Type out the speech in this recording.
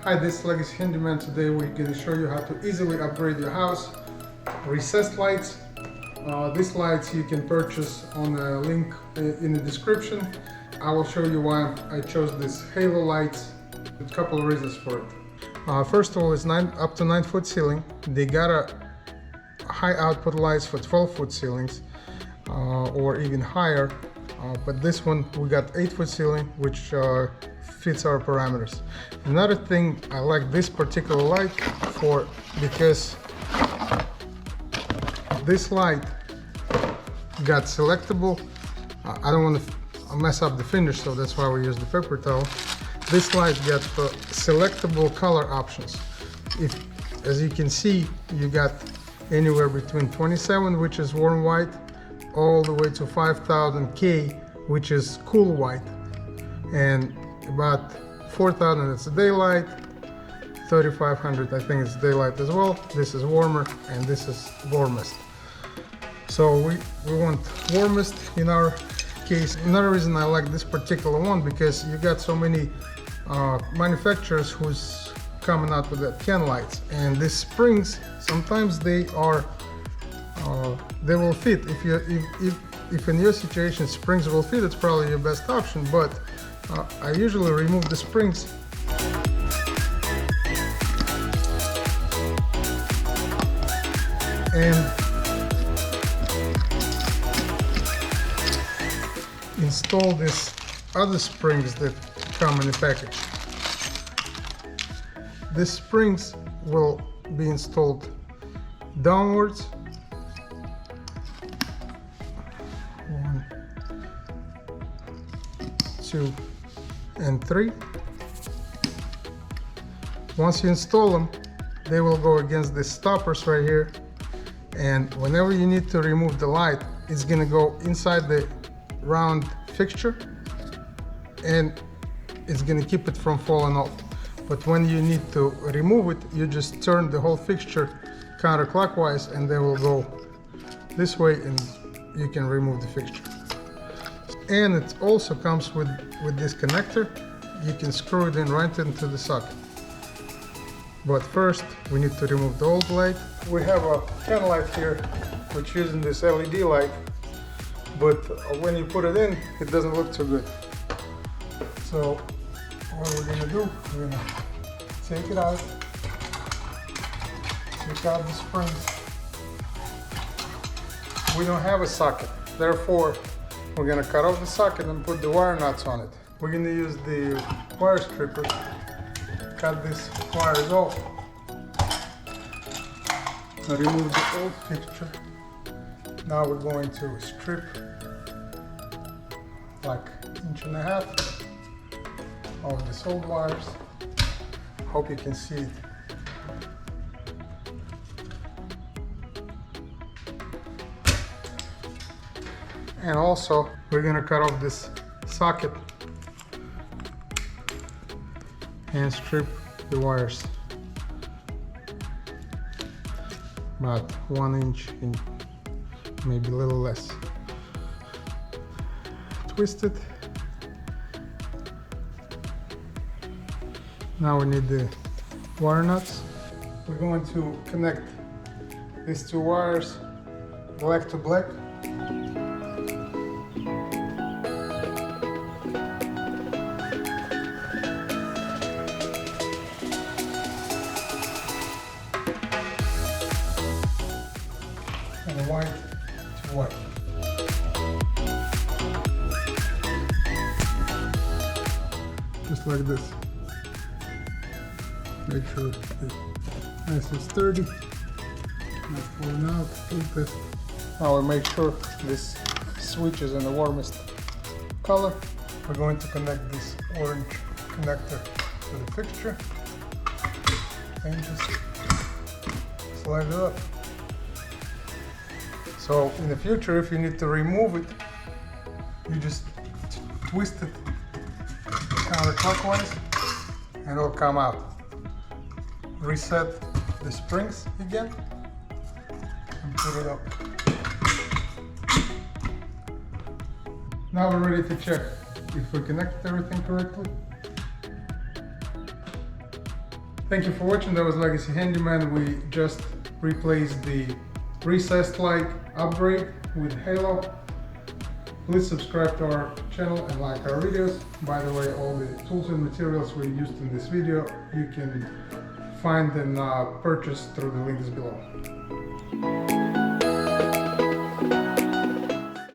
Hi, this is Legacy Handyman. Today we're going to show you how to easily upgrade your house. Recessed lights. These lights you can purchase on the link in the description. I will show you why I chose this halo lights. A couple of reasons for it. First of all, it's up to 9-foot ceiling. They got a high output lights for 12-foot ceilings or even higher. But this one we got 8-foot ceiling, which fits our parameters. Another thing I like this particular light for, because this light got selectable. I don't want to mess up the finish, so that's why we use the paper towel. This light got selectable color options. As you can see, you got anywhere between 27, which is warm white, all the way to 5000 K, which is cool white, and about 4000 it's daylight, 3500 I think it's daylight as well. This is warmer and this is warmest. So we want warmest in our case. Another reason I like this particular one, because you got so many manufacturers who's coming out with that can lights, and these springs sometimes they are they will fit. If in your situation springs will fit, it's probably your best option, but I usually remove the springs and install these other springs that come in the package. These springs will be installed downwards. 1, 2, and 3. Once you install them, they will go against the stoppers right here, and whenever you need to remove the light, it's gonna go inside the round fixture and it's gonna keep it from falling off. But when you need to remove it, you just turn the whole fixture counterclockwise and they will go this way and you can remove the fixture. And it also comes with this connector. You can screw it in right into the socket. But first we need to remove the old light. We have a can light here which is using this LED light, but when you put it in, it doesn't look too good. So what we're gonna do, we're gonna take it out, take out the springs. We don't have a socket, therefore we're gonna cut off the socket and put the wire nuts on it. We're gonna use the wire stripper, cut these wires off, and remove the old fixture. Now we're going to strip like 1.5 inches of these old wires. Hope you can see it. And also we're gonna cut off this socket and strip the wires about 1 inch, maybe a little less. Twist it. Now we need the wire nuts. We're going to connect these two wires black to black. And white to white. Just like this. Make sure it's nice and sturdy, not falling out. Like this. Now we make sure this switch is in the warmest color. We're going to connect this orange connector to the fixture and just slide it up. So in the future, if you need to remove it, you just twist it counterclockwise and it'll come out. Reset the springs again and put it up. Now we're ready to check if we connected everything correctly. Thank you for watching. That was Legacy Handyman. We just replaced the recessed light upgrade with halo. Please subscribe to our channel and like our videos. By the way, all the tools and materials we used in this video, you can find and purchase through the links below.